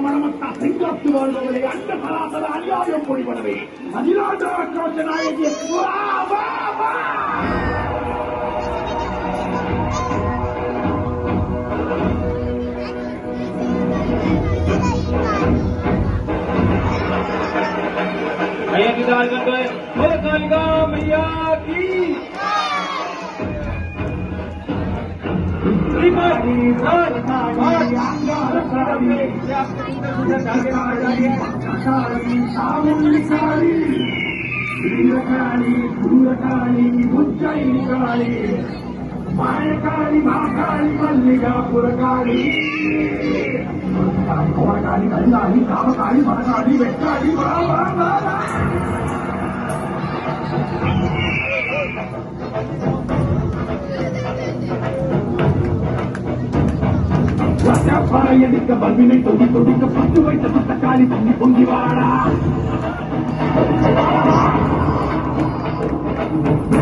மனமத்தா செஞ்சு வாழ்பவரை அந்த கலாசல அநியாயம் பொழிபடவே அதிலாத ஆக்ரோஷ நாயகி வா வா வா भैया की दाल कर दो बोले कालिका मैया की सूरकाली उज्जयिनी मायकाली महाकाली मल्लिकापुरकाली काली कल्याणी कामकाली महाकाली वेट्टाली பாறையடிக்க பல்வினை தொடி தொடிக்க பத்து வைத்த பத்தக்காளி பொங்கி பொங்கி வாடா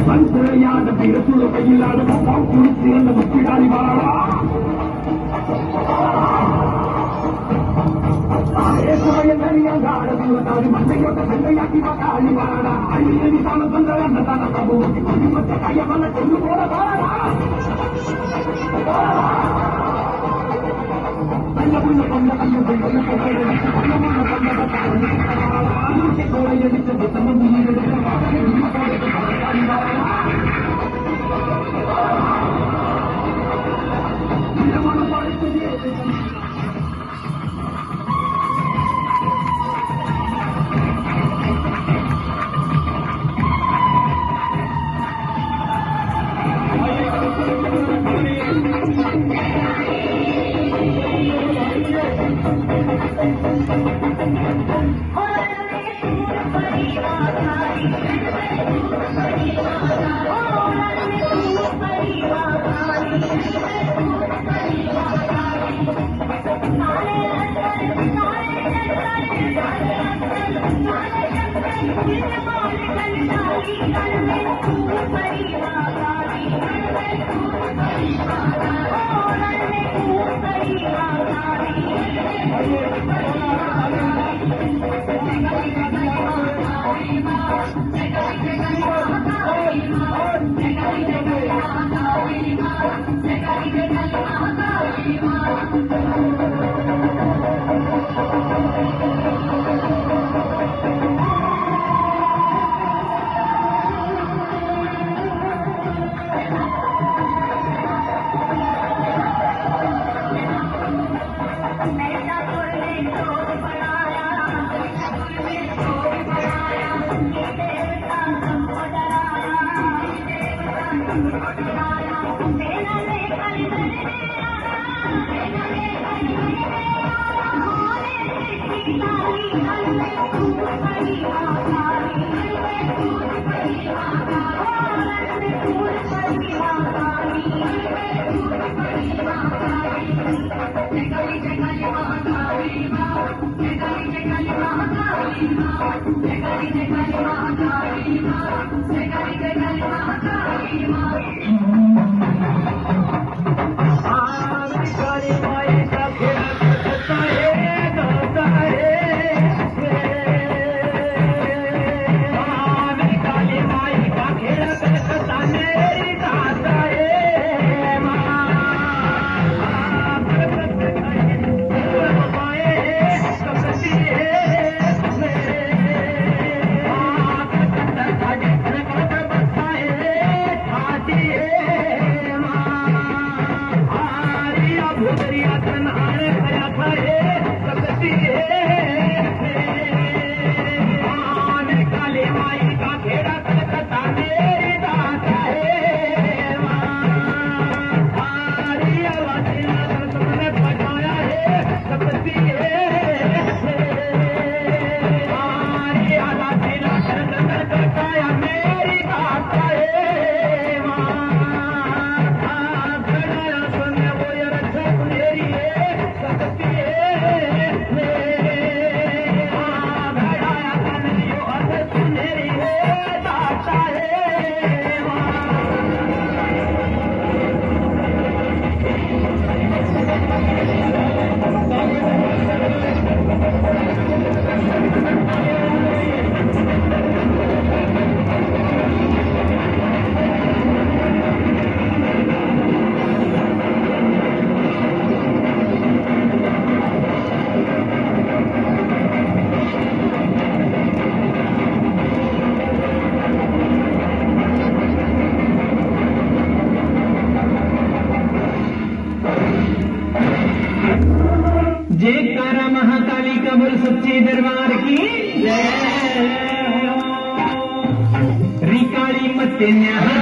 பல்துறையாத வீரசுழ கையிலாத குழு சிறந்த முக்கிடாளி வாடா மண்டையோட்ட செண்டையாக்கி காளி வாடா அள்ளி தான சொந்த அன்னதான பிரபு மற்ற கையமல்ல கொண்டு போட வாடா सच्चे दरबार की जय। रिकाली मत न्याहा